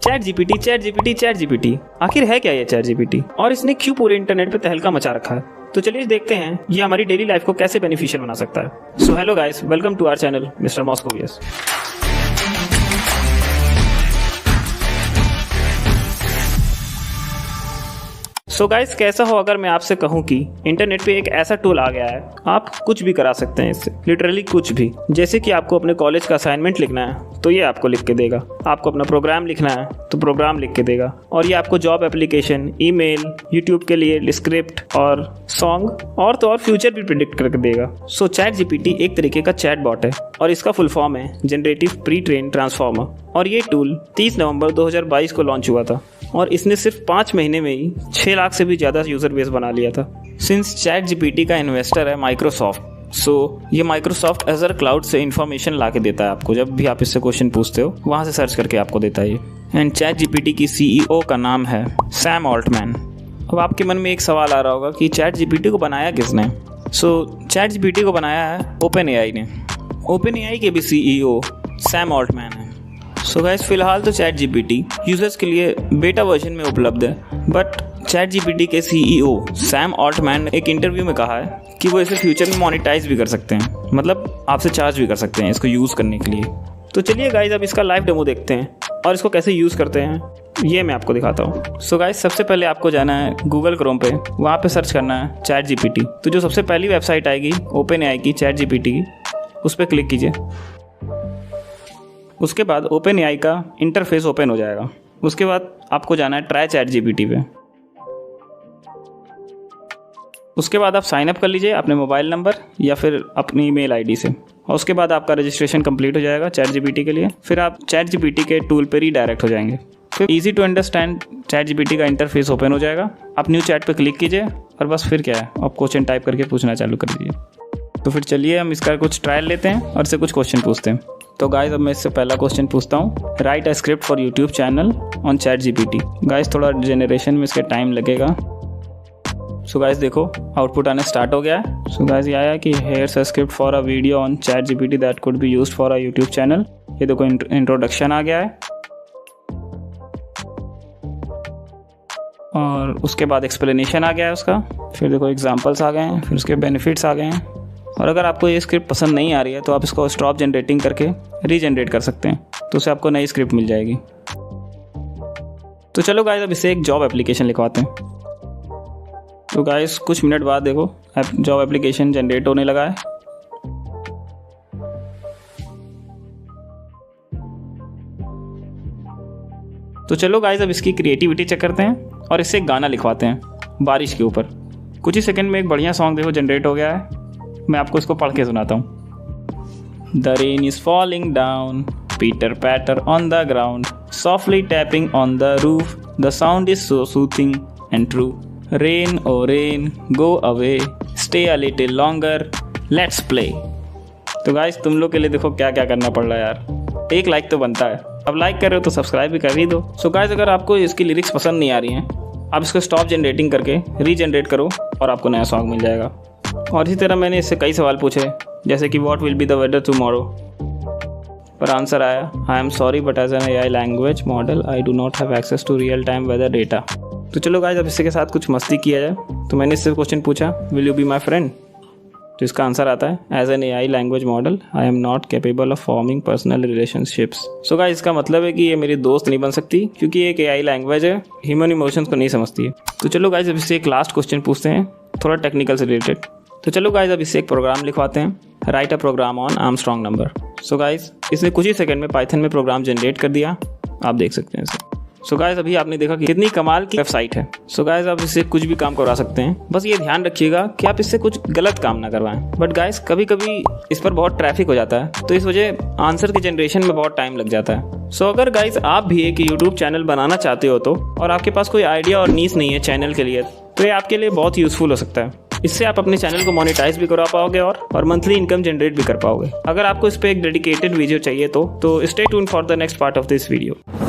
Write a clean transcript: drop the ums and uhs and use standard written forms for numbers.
Chat GPT आखिर है क्या ये चैट जीपीटी, और इसने क्यों पूरे इंटरनेट पे तहलका मचा रखा है? तो चलिए देखते हैं ये हमारी डेली लाइफ को कैसे बेनिफिशियल बना सकता है। So hello guys, welcome to our channel mister मॉस्कोवियस। सो गाइस, कैसा हो अगर मैं आपसे कहूं कि इंटरनेट पे एक ऐसा टूल आ गया है, आप कुछ भी करा सकते हैं इससे, लिटरली कुछ भी। जैसे कि आपको अपने कॉलेज का असाइनमेंट लिखना है तो ये आपको लिख के देगा, आपको अपना प्रोग्राम लिखना है तो प्रोग्राम लिख के देगा, और ये आपको जॉब एप्लीकेशन, ईमेल, यूट्यूब के लिए स्क्रिप्ट और सॉन्ग और तो और फ्यूचर भी प्रिडिक्ट करके देगा। सो चैट जीपीटी एक तरीके का चैट बॉट है और इसका फुल फॉर्म है जनरेटिव प्री ट्रेन ट्रांसफॉर्मर, और ये टूल 30 नवंबर 2022 को लॉन्च हुआ था और इसने सिर्फ 5 महीने में ही 6 लाख से भी ज़्यादा यूज़र बेस बना लिया था। सिंस चैट जीपीटी का इन्वेस्टर है माइक्रोसॉफ्ट, सो ये माइक्रोसॉफ्ट एजर क्लाउड से इन्फॉर्मेशन ला के देता है आपको। जब भी आप इससे क्वेश्चन पूछते हो वहाँ से सर्च करके आपको देता है ये। एंड चैट जीपीटी की CEO का नाम है सैम ऑल्टमैन। अब आपके मन में एक सवाल आ रहा होगा कि चैट जीपीटी को बनाया किसने? सो चैट जीपीटी को बनाया है ओपन एआई ने। ओपन एआई के भी CEO सैम ऑल्टमैन है। सो गाइस, फिलहाल तो चैट जीपीटी यूजर्स के लिए बेटा वर्जन में उपलब्ध है, बट चैट जीपीटी के CEO सैम ऑल्टमैन ने एक इंटरव्यू में कहा है कि वो इसे फ्यूचर में मोनेटाइज भी कर सकते हैं, मतलब आपसे चार्ज भी कर सकते हैं इसको यूज़ करने के लिए। तो चलिए गाइस, अब इसका लाइव डेमो देखते हैं और इसको कैसे यूज़ करते हैं ये मैं आपको दिखाता हूँ। सो गाइस, सबसे पहले आपको जाना है गूगल क्रोम पे, वहाँ पे सर्च करना है चैट जीपीटी। तो जो सबसे पहली वेबसाइट आएगी ओपन एआई की चैट जीपीटी की, उस पर क्लिक कीजिए। उसके बाद ओपन एआई का इंटरफेस ओपन हो जाएगा। उसके बाद आपको जाना है ट्राई चैट जीपीटी पे। उसके बाद आप साइन अप कर लीजिए अपने मोबाइल नंबर या फिर अपनी ईमेल आईडी से, और उसके बाद आपका रजिस्ट्रेशन कंप्लीट हो जाएगा चैट जीपीटी के लिए। फिर आप चैट जीपीटी के टूल पर रीडायरेक्ट हो जाएंगे। फिर easy to understand ChatGPT का इंटरफेस ओपन हो जाएगा। आप न्यू चैट पे क्लिक कीजिए और बस फिर क्या है, आप क्वेश्चन टाइप करके पूछना चालू कर दीजिए। तो फिर चलिए हम इसका कुछ ट्रायल लेते हैं और इससे कुछ क्वेश्चन पूछते हैं। तो गाइस, अब मैं इससे पहला क्वेश्चन पूछता हूँ, right a script for YouTube channel on chat GPT. Guys, थोड़ा जनरेशन में इसके टाइम लगेगा। सो गाइस, देखो आउटपुट आने स्टार्ट हो गया है। सो गाइस, ये आया कि hairs a script for a video on chat GPT that could be used for a YouTube channel. ये देखो इंट्रोडक्शन आ गया है, और उसके बाद एक्सप्लेनेशन आ गया है उसका। फिर देखो एग्जाम्पल्स आ गए हैं, फिर उसके बेनिफिट्स आ गए हैं। और अगर आपको ये स्क्रिप्ट पसंद नहीं आ रही है तो आप इसको स्टॉप जनरेटिंग करके रीजनरेट कर सकते हैं, तो उससे आपको नई स्क्रिप्ट मिल जाएगी। तो चलो गाइस, अब इससे एक जॉब एप्लीकेशन लिखवाते हैं। तो गाइस, कुछ मिनट बाद देखो जॉब एप्लीकेशन जनरेट होने लगा है। तो चलो गाइस, अब इसकी क्रिएटिविटी चेक करते हैं और इससे एक गाना लिखवाते हैं बारिश के ऊपर। कुछ ही सेकंड में एक बढ़िया सॉन्ग देखो जनरेट हो गया है। मैं आपको इसको पढ़ के सुनाता हूँ। The rain is falling down, pitter patter on the ground, softly tapping on the roof, the sound is so soothing and true, rain o rain go away, stay a little longer, let's play. तो guys, तुम लोग के लिए देखो क्या क्या करना पड़ रहा है यार, एक लाइक तो बनता है। अब लाइक कर रहे हो तो सब्सक्राइब भी कर ही दो। सो गाइस, अगर आपको इसकी लिरिक्स पसंद नहीं आ रही हैं, आप इसको स्टॉप जनरेटिंग करके रीजनरेट करो और आपको नया सॉन्ग मिल जाएगा। और इसी तरह मैंने इससे कई सवाल पूछे, जैसे कि what will be the weather tomorrow, पर आंसर आया I am sorry but as an AI language model I do not have access to real time whether data. तो चलो गाइस, अब इसके के साथ कुछ मस्ती किया जाए। तो मैंने इससे क्वेश्चन पूछा will you be my friend, तो इसका आंसर आता है as an AI language model I am not capable of forming personal relationships. So guys, इसका मतलब है कि ये मेरी दोस्त नहीं बन सकती क्योंकि एक एआई लैंग्वेज है, ह्यूमन इमोशंस को नहीं समझती है। तो चलो गाइस, अब इससे एक लास्ट क्वेश्चन पूछते हैं थोड़ा टेक्निकल से रिलेटेड। तो चलो गाइस, अब इससे एक प्रोग्राम लिखवाते हैं, write a program on Armstrong number. So guys, इसने कुछ ही सेकंड में पाइथन में प्रोग्राम जनरेट कर दिया, आप देख सकते हैं इसे। सो गाइस, अभी आपने देखा कि कितनी कमाल की वेबसाइट है। सो गाइस, आप इससे कुछ भी काम करवा सकते हैं, बस ये ध्यान रखिएगा कि आप इससे कुछ गलत काम ना करवाएं। बट गाइस, कभी कभी इस पर बहुत ट्रैफिक हो जाता है, तो इस वजह आंसर की जनरेशन में बहुत टाइम लग जाता है। सो अगर गाइस आप भी एक यूट्यूब चैनल बनाना चाहते हो तो, और आपके पास कोई आइडिया और नीश नहीं है चैनल के लिए, तो ये आपके लिए बहुत यूजफुल हो सकता है। इससे आप अपने चैनल को मोनेटाइज भी करा पाओगे और मंथली इनकम जनरेट भी कर पाओगे। अगर आपको इस पे एक डेडिकेटेड वीडियो चाहिए तो stay tuned for the next part of this video.